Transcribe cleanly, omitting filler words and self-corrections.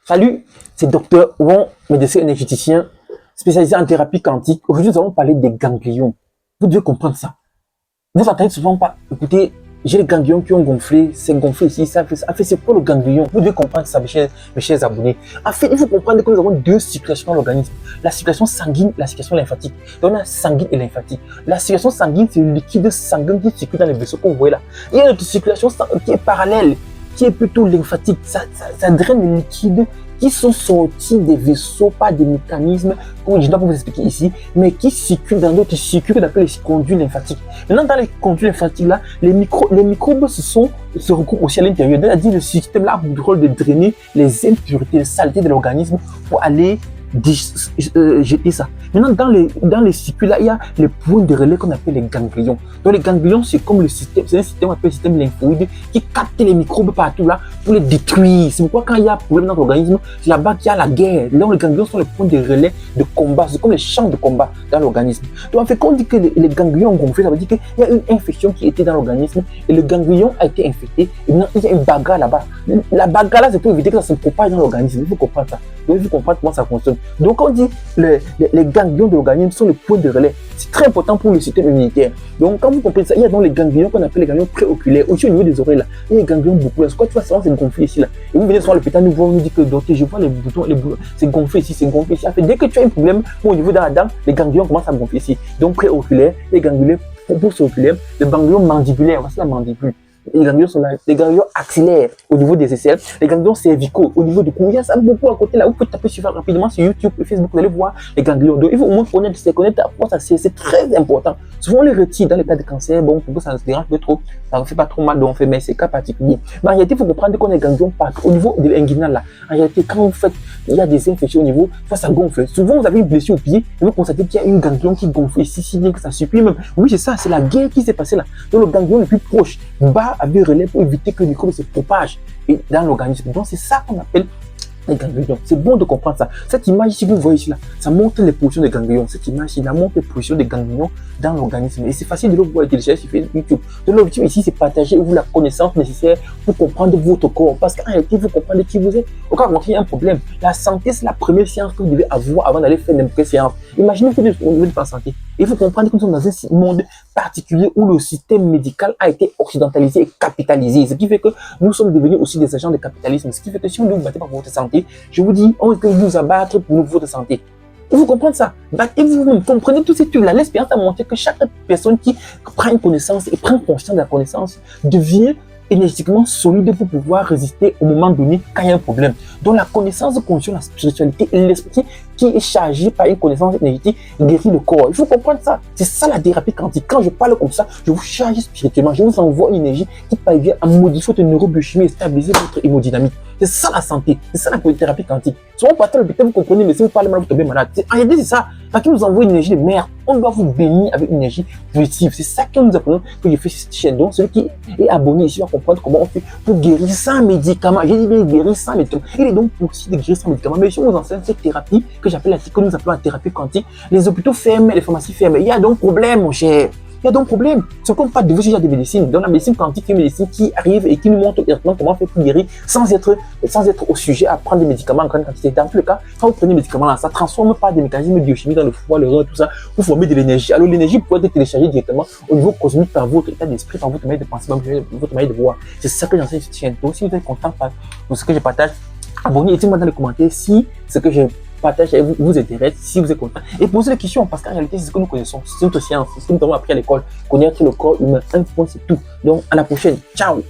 Salut, c'est Dr. Wong, médecin énergéticien spécialisé en thérapie quantique. Aujourd'hui, nous allons parler des ganglions. Vous devez comprendre ça. Vous n'entendez souvent pas, écoutez, j'ai les ganglions qui ont gonflé, c'est gonflé ici, ça fait, c'est quoi le ganglion? Vous devez comprendre ça, mes chers abonnés. En fait, il faut comprendre que nous avons deux circulations dans l'organisme. La circulation sanguine, la circulation lymphatique. Donc, on a sanguine et lymphatique. La circulation sanguine, c'est le liquide sanguin qui circule dans les vaisseaux qu'on voit là. Il y a notre circulation qui est parallèle, qui est plutôt lymphatique. Ça draine les liquides qui sont sortis des vaisseaux par des mécanismes, comme je ne dois pas vous expliquer ici, mais qui circulent dans d'autres circuits qu'on appelle les conduits lymphatiques. Maintenant, dans les conduits lymphatiques, là, les microbes se regroupent aussi à l'intérieur. C'est-à-dire le système là a le rôle de drainer les impuretés, les saletés de l'organisme pour aller jeter ça. Maintenant, dans les circuits là, il y a les points de relais qu'on appelle les ganglions. Donc les ganglions, c'est comme le système, c'est un système qu'on appelle le système lymphoïde qui capte les microbes partout là pour les détruire. C'est pourquoi quand il y a un problème dans l'organisme, c'est là-bas qu'il y a la guerre. Là, les ganglions sont les points de relais de combat, c'est comme les champs de combat dans l'organisme. Donc en fait, quand on dit que les ganglions ont gonflé, ça veut dire qu'il y a une infection qui était dans l'organisme et le ganglion a été infecté. Et maintenant, il y a une bagarre là-bas. La bagarre là, c'est pour éviter que ça se propage dans l'organisme. Il faut comprendre ça. Donc il faut comprendre comment ça fonctionne. Donc quand on dit les ganglions de l'organisme sont les points de relais, c'est très important pour le système immunitaire. Donc quand vous comprenez ça, il y a donc les ganglions qu'on appelle les ganglions préoculaires. Aussi au niveau des oreilles là, il y a les ganglions beaucoup. Quand tu vois ça, c'est gonflé ici là. Et vous venez sur le pétale, nous voit, on nous dit que docteur, je vois les boutons, c'est gonflé ici, c'est gonflé ici. En fait, dès que tu as un problème au niveau de la dent, les ganglions commencent à gonfler ici. Donc préoculaires, les ganglions postoculaires, les ganglions mandibulaires, voici la mandibule. Les ganglions sont là, les ganglions axillaires au niveau des aisselles, les ganglions cervicaux au niveau du cou. Il y a ça beaucoup à côté là. Vous pouvez taper rapidement sur YouTube et Facebook, vous allez voir les ganglions. Donc il faut au moins connaître à quoi ça sert. C'est très important. Souvent on les retire dans les cas de cancer. Bon, pour que ça ne se dérange pas trop, ça ne fait pas trop mal, donc on fait, mais c'est cas particulier. Mais en réalité, il faut comprendre qu'on a des ganglions partout. Au niveau de l'inguinal là, en réalité, quand vous faites, il y a des infections au niveau, ça gonfle. Souvent vous avez une blessure au pied et vous constatez qu'il y a une ganglion qui gonfle ici, si bien que ça supprime. Oui, c'est ça, c'est la guerre qui s'est passée là. Donc le ganglion le plus proche bat avec relais pour éviter que le microbe se propage dans l'organisme. Donc c'est ça qu'on appelle les ganglions. C'est bon de comprendre ça. Cette image ici, vous voyez ici là, ça montre les positions des ganglions. Cette image ici, montre les positions des ganglions dans l'organisme. Et c'est facile de le voir et télécharger sur YouTube. Donc l'objectif ici, c'est partager vous la connaissance nécessaire pour comprendre votre corps. Parce qu'en réalité, vous comprenez qui vous êtes. Au cas où il y a un problème, la santé, c'est la première science que vous devez avoir avant d'aller faire n'importe quelle séance. Imaginez que vous n'êtes pas en santé. Il faut comprendre que nous sommes dans un monde particulier où le système médical a été occidentalisé et capitalisé. Ce qui fait que nous sommes devenus aussi des agents de capitalisme. Ce qui fait que si on ne vous battez pas pour votre santé, je vous dis, on risque de vous abattre pour votre santé. Il faut comprendre ça. Battez-vous, comprenez tous ces trucs-là. L'expérience a montré que chaque personne qui prend une connaissance et prend conscience de la connaissance devient énergétiquement solide pour pouvoir résister au moment donné quand il y a un problème. Donc la connaissance consciente, la spiritualité et l'esprit qui est chargé par une connaissance énergétique guérit le corps. Il faut comprendre ça. C'est ça la thérapie quantique. Quand je parle comme ça, je vous charge spirituellement. Je vous envoie une énergie qui parvient à modifier votre neurobiochimie et stabiliser votre hémodynamique. C'est ça la santé. C'est ça la thérapie quantique. Souvent, pas à l'hôpital, vous comprenez, mais si vous parlez mal, vous tombez malade. En réalité, c'est ça. Parce qu'il nous envoie une énergie de merde. On doit vous bénir avec une énergie positive. C'est ça que nous apprenons que je fais cette chaîne. Donc, celui qui est abonné ici va comprendre comment on fait pour guérir sans médicaments. J'ai dit bien guérir sans médicaments. Il est donc possible de guérir sans médicaments. Mais si on vous enseigne cette thérapie que nous appelons la thérapie quantique, les hôpitaux ferment, les pharmacies ferment. Il y a donc problème, mon cher. Il y a donc problème. C'est comme pas de vous, il y a des médecines. Donc la médecine quantique, c'est une médecine qui arrive et qui nous montre exactement comment faire pour guérir sans être au sujet à prendre des médicaments en grande quantité. Dans tous les cas, quand vous prenez des médicaments là, ça transforme pas des mécanismes biochimiques dans le foie, le rein, tout ça. Vous formez de l'énergie. Alors l'énergie peut être téléchargée directement au niveau cosmique par votre état d'esprit, par votre manière de penser, par votre manière de voir. C'est ça que j'enseigne sur cette chaîne. Donc si vous êtes content par ce que je partage, abonnez-vous, dites-moi dans les commentaires si ce que je partage et vous intéresse, si vous êtes content. Et posez des questions, parce qu'en réalité, c'est ce que nous connaissons. C'est notre science, c'est ce que nous avons appris à l'école. Connaître le corps humain, un point, c'est tout. Donc, à la prochaine. Ciao!